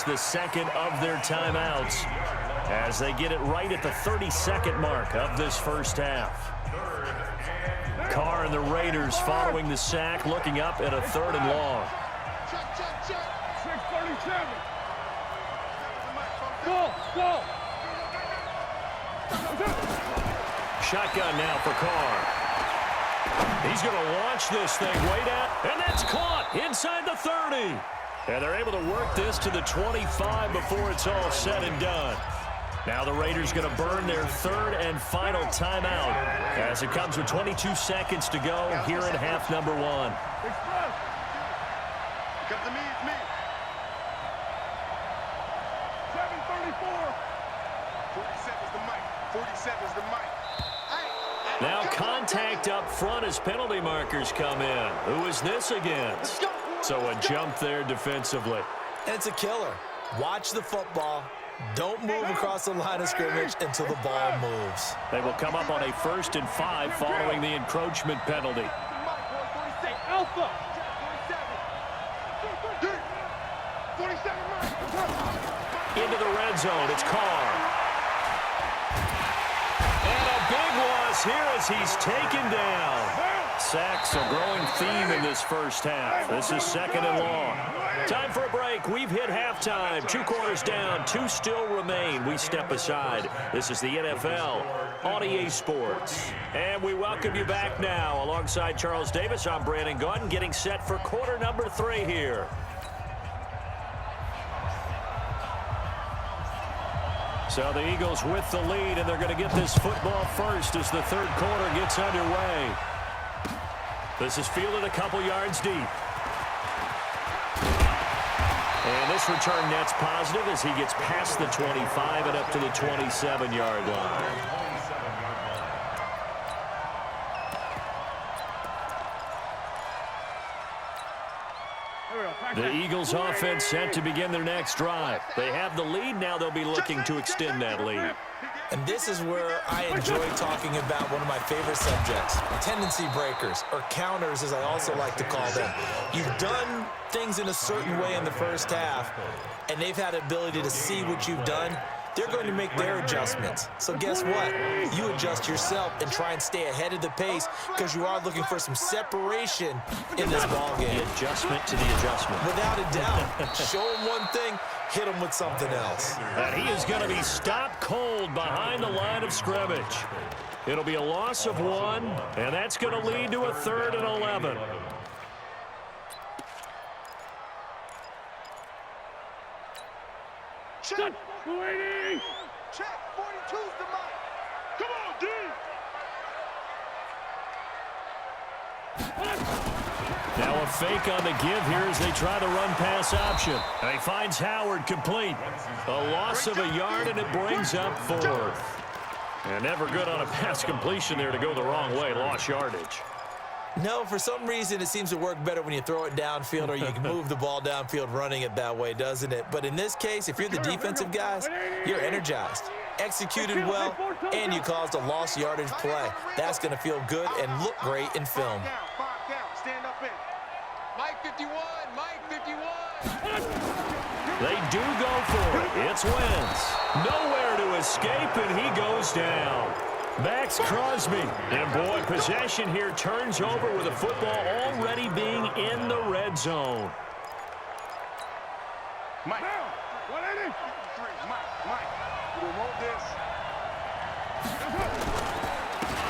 use the second of their timeouts as they get it right at the 30-second mark of this first half. Carr and the Raiders following the sack, looking up at a 3rd and long. Check, check, check. 637. Go. Shotgun now for Carr. He's going to launch this thing way down, and that's caught inside the 30. And they're able to work this to the 25 before it's all said and done. Now the Raiders going to burn their 3rd and final timeout as it comes with 22 seconds to go here in half number 1. Come to me, it's me. 734. 47 is the mic. 47 is the mic. Now contact up front as penalty markers come in. Who is this against? So a jump there defensively. And it's a killer. Watch the football. Don't move across the line of scrimmage until the ball moves. They will come up on a 1st and 5 following the encroachment penalty. Alpha. Into the red zone. It's Carr. And a big loss here as he's taken down. Sacks, a growing theme in this first half. This is 2nd and long. Time for a break. We've hit halftime. 2 quarters down. 2 still remain. We step aside. This is the NFL on EA Sports. And we welcome you back now. Alongside Charles Davis, I'm Brandon Gaudin, getting set for quarter number 3 here. So the Eagles with the lead, and they're going to get this football first as the 3rd quarter gets underway. This is fielded a couple yards deep. And this return net's positive as he gets past the 25 and up to the 27-yard line. The Eagles offense set to begin their next drive. They have the lead. Now they'll be looking to extend that lead. And this is where I enjoy talking about one of my favorite subjects, tendency breakers, or counters as I also like to call them. You've done things in a certain way in the first half, and they've had the ability to see what you've done. They're going to make their adjustments. So guess what? You adjust yourself and try and stay ahead of the pace because you are looking for some separation in this ballgame. The adjustment to the adjustment. Without a doubt. Show them one thing, hit them with something else. And he is going to be stopped cold behind the line of scrimmage. It'll be a loss of 1, and that's going to lead to a 3rd and 11. Check. 280. Check. 42's the mic. Come on, D. Now a fake on the give here as they try the run-pass option. And he finds Howard complete. A loss of a yard, and it brings up 4th. And never good on a pass completion there to go the wrong way. Lost yardage. No, for some reason it seems to work better when you throw it downfield or you can move the ball downfield running it that way, doesn't it? But in this case, if you're the defensive guys, you're energized, executed well, and you caused a lost yardage play. That's going to feel good and look great in film. Stand up in. Mike 51, Mike 51. They do go for it. It's Wentz. Nowhere to escape, and he goes down. Max Crosby. And, boy, possession here turns over with the football already being in the red zone. Mike. 180. Mike. You remote this.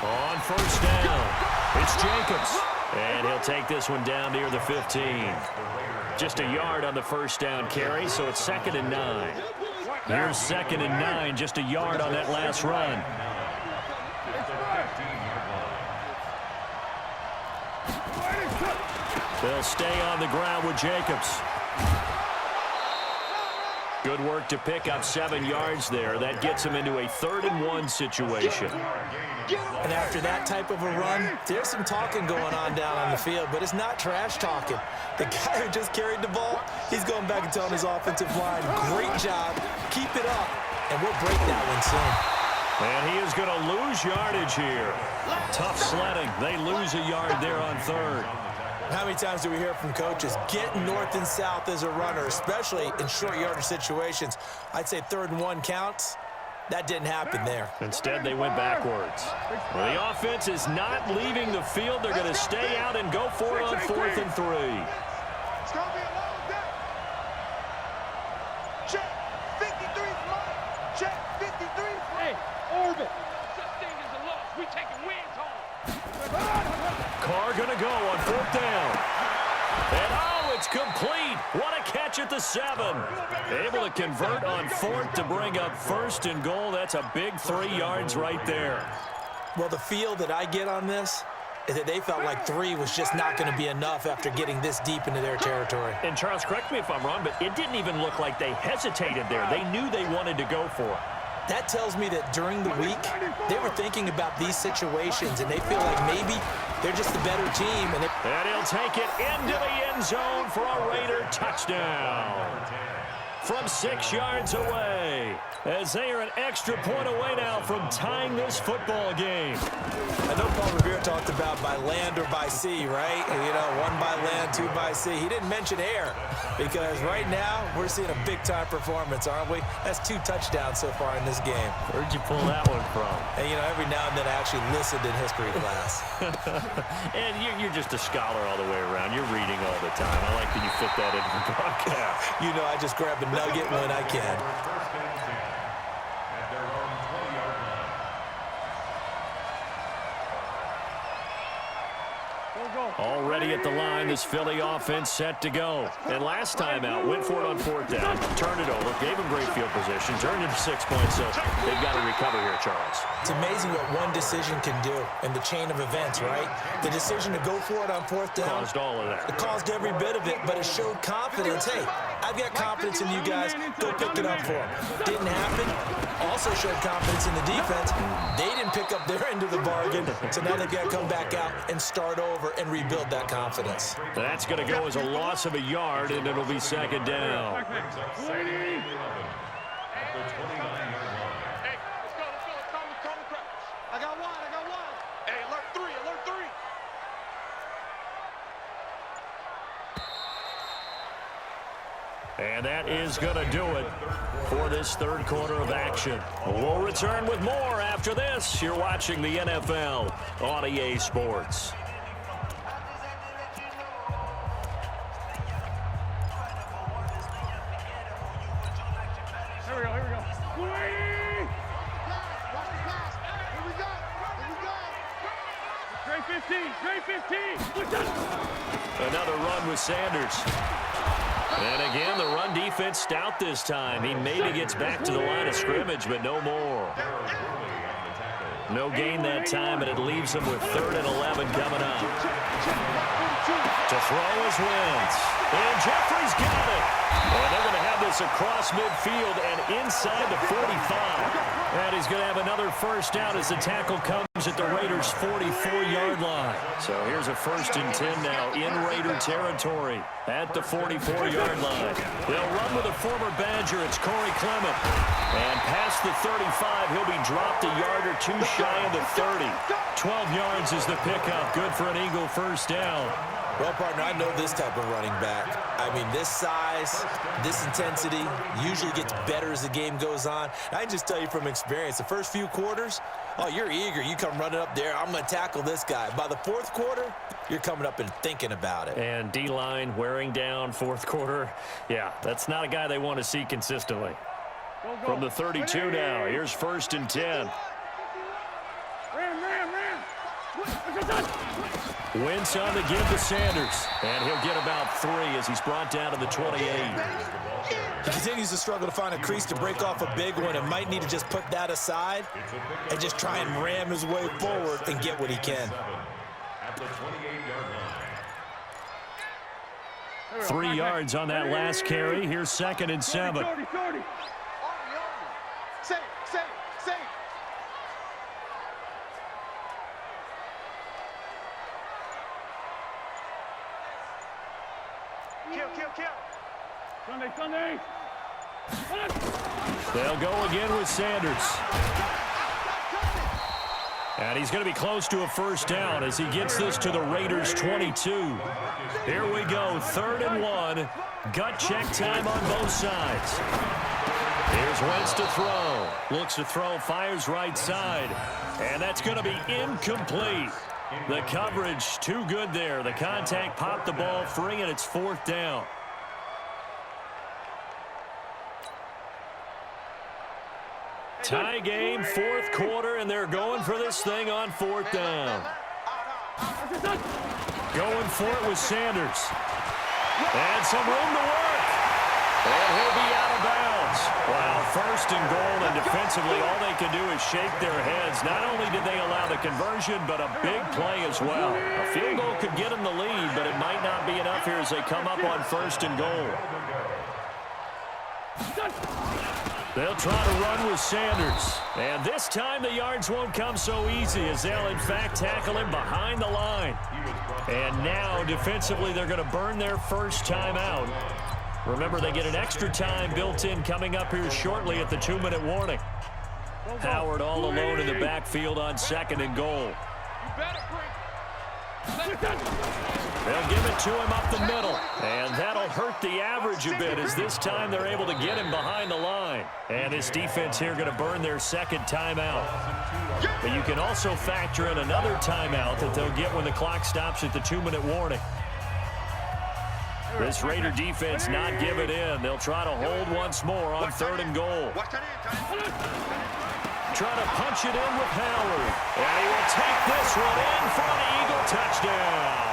On 1st down, it's Jacobs. And he'll take this one down near the 15. Just a yard on the 1st down carry, so it's 2nd and 9. Here's 2nd and 9, just a yard on that last run. They'll stay on the ground with Jacobs. Good work to pick up 7 yards there. That gets him into a 3rd and 1 situation. And after that type of a run, there's some talking going on down on the field, but it's not trash talking. The guy who just carried the ball, he's going back and telling his offensive line, great job, keep it up, and we'll break that one soon. And he is going to lose yardage here. Tough sledding. They lose a yard there on 3rd. How many times do we hear from coaches, get north and south as a runner, especially in short yardage situations? I'd say 3rd and 1 counts. That didn't happen there. Instead, they went backwards. Well, the offense is not leaving the field. They're going to stay out and go for it on 4th and 3. It's going to be a long day. Check. 53's mine. Check. 53's mine. Hey, orbit. Such thing as a loss. We taking wins home. Carr going to go on 4th down. And, oh, it's complete. What a catch at the 7. Able to convert on 4th to bring up 1st and goal. That's a big 3 yards right there. Well, the feel that I get on this is that they felt like 3 was just not going to be enough after getting this deep into their territory. And, Charles, correct me if I'm wrong, but it didn't even look like they hesitated there. They knew they wanted to go for it. That tells me that during the week, they were thinking about these situations, and they feel like maybe they're just the better team. And he'll take it into the end zone for a Raider touchdown. From 6 yards away, as they are an extra point away now from tying this football game. I know Paul Revere talked about by land or by sea, right? You know, 1 by land, 2 by sea. He didn't mention air because right now we're seeing a big-time performance, aren't we? That's 2 touchdowns so far in this game. Where'd you pull that one from? And, you know, every now and then I actually listened in history class. And you're just a scholar all the way around. You're reading all the time. I like that you fit that into the broadcast. You know, I just grab a nugget when I can. Already at the line, this Philly offense set to go. And last time out, went for it on 4th down, turned it over, gave him great field position, turned it 6 points, so they've got to recover here, Charles. It's amazing what one decision can do in the chain of events, right? The decision to go for it on 4th down. Caused all of that. It caused every bit of it, but it showed confidence. Hey, I've got confidence in you guys. Go pick it up for them. Didn't happen. Also showed confidence in the defense. They didn't pick up their end of the bargain, so now they've got to come back out and start over and rebuild that confidence. That's going to go as a loss of a yard, and it'll be 2nd down. Hey, let's go. Call the crackers. I got one. Hey, alert 3. And that is going to do it for this 3rd quarter of action. We'll return with more after this. You're watching the NFL on EA Sports. Here we go. Here we go. Straight 15. Another run with Sanders. And again, the run defense stout this time. He maybe gets back to the line of scrimmage, but no more. No gain that time, and it leaves him with 3rd and 11 coming up. To throw is Wentz. And Jeffrey's got it. And they're going to have this across midfield and inside the 45. And he's going to have another 1st down as the tackle comes at the Raiders' 44-yard line. So here's a 1st and 10 now in Raider territory at the 44-yard line. They'll run with a former Badger. It's Corey Clement. And past the 35, he'll be dropped a yard or 2 shy of the 30. 12 yards is the pickup. Good for an Eagle 1st down. Well, partner, I know this type of running back. I mean, this size, this intensity usually gets better as the game goes on. I can just tell you from experience, the first few quarters, oh, you're eager. You come running up there. I'm going to tackle this guy. By the 4th quarter, you're coming up and thinking about it. And D-line wearing down 4th quarter. Yeah, that's not a guy they want to see consistently. From the 32 now, here's 1st and 10. Ram. Wentz on the give to Sanders. And he'll get about 3 as he's brought down to the 28. He continues to struggle to find a crease to break off a big one and might need to just put that aside and just try and ram his way forward and get what he can. 3 yards on that last carry. Here's 2nd and 7. Safe. Kill. Sunday. They'll go again with Sanders. And he's going to be close to a first down as he gets this to the Raiders' 22. Here we go, 3rd and 1. Gut check time on both sides. Here's Wentz to throw. Looks to throw, fires right side. And that's going to be incomplete. The coverage too good there. The contact popped the ball free, and it's 4th down. Tie game, 4th quarter, and they're going for this thing on 4th down. Going for it with Sanders. And some room to work. And he'll be out of bounds. Wow, 1st and goal, and defensively all they can do is shake their heads. Not only did they allow the conversion, but a big play as well. A field goal could get them the lead, but it might not be enough here as they come up on 1st and goal. They'll try to run with Sanders. And this time the yards won't come so easy as they'll, in fact, tackle him behind the line. And now, defensively, they're going to burn their first timeout. Remember, they get an extra time built in coming up here shortly at the 2-minute warning. Howard all alone in the backfield on 2nd and goal. They'll give it to him up the middle, and that'll hurt the average a bit as this time they're able to get him behind the line. And this defense here going to burn their 2nd timeout. But you can also factor in another timeout that they'll get when the clock stops at the 2-minute warning. This Raider defense not giving in. They'll try to hold once more on 3rd and goal. Try to punch it in with Howard. And he will take this one in for an Eagle touchdown.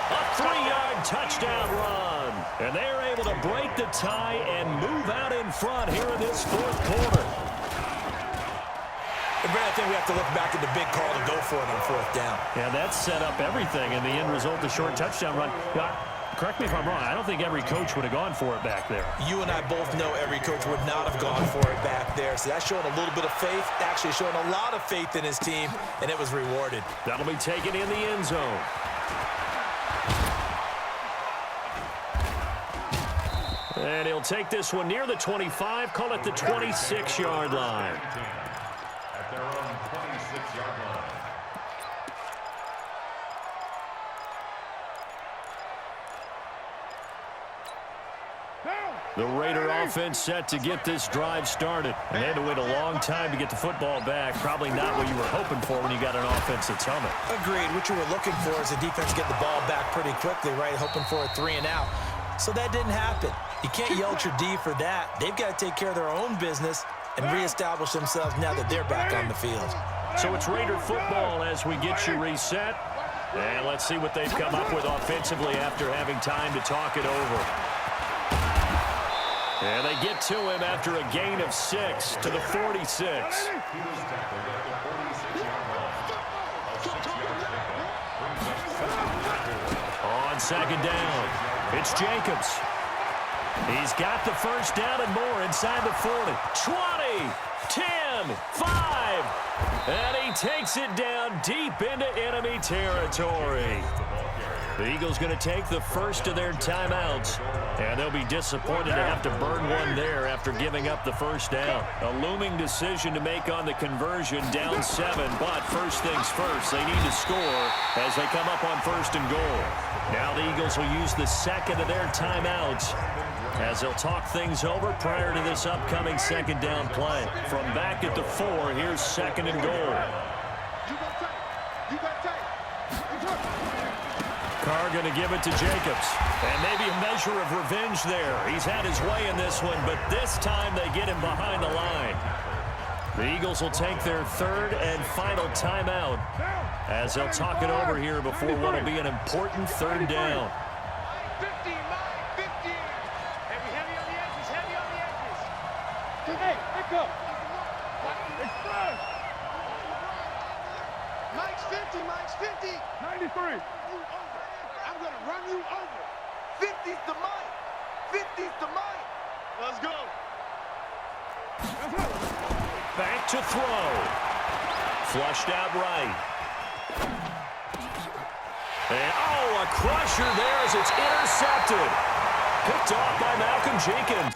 A 3-yard touchdown run. And they're able to break the tie and move out in front here in this 4th quarter. And Brad, I think we have to look back at the big call to go for it on 4th down. Yeah, that set up everything in the end result, the short touchdown run. Correct me if I'm wrong. I don't think every coach would have gone for it back there. You and I both know every coach would not have gone for it back there. So that's showing a little bit of faith, actually showing a lot of faith in his team, and it was rewarded. That'll be taken in the end zone. And he'll take this one near the 25, call it the 26-yard line. At their own 26-yard line. The Raider offense set to get this drive started. And they had to wait a long time to get the football back. Probably not what you were hoping for when you got an offense that's humming. Agreed. What you were looking for is the defense get the ball back pretty quickly, right? Hoping for a 3 and out. So that didn't happen. You can't yell at your D for that. They've got to take care of their own business and reestablish themselves now that they're back on the field. So it's Raider football as we get you reset. And let's see what they've come up with offensively after having time to talk it over. And they get to him after a gain of 6 to the 46. On 2nd down, it's Jacobs. He's got the first down and more inside the 40. 20, 10, 5. And he takes it down deep into enemy territory. The Eagles going to take the first of their timeouts, and they'll be disappointed to have to burn one there after giving up the first down. A looming decision to make on the conversion, down 7, but first things first, they need to score as they come up on 1st and goal. Now the Eagles will use the 2nd of their timeouts as they'll talk things over prior to this upcoming 2nd down play. From back at the 4, here's 2nd and goal. Carr going to give it to Jacobs. And maybe a measure of revenge there. He's had his way in this one, but this time they get him behind the line. The Eagles will take their 3rd and final timeout as they'll talk it over here before what will be an important 3rd down. 50, Mike, 50. Heavy on the edges, heavy on the edges. Hey, pick up. Mike's 50, Mike's 50. 93. I'm going to run you over. 50's the Mike. 50's the Mike. Let's go. Back to throw. Flushed out right. And, oh, a crusher there as it's intercepted. Picked off by Malcolm Jenkins.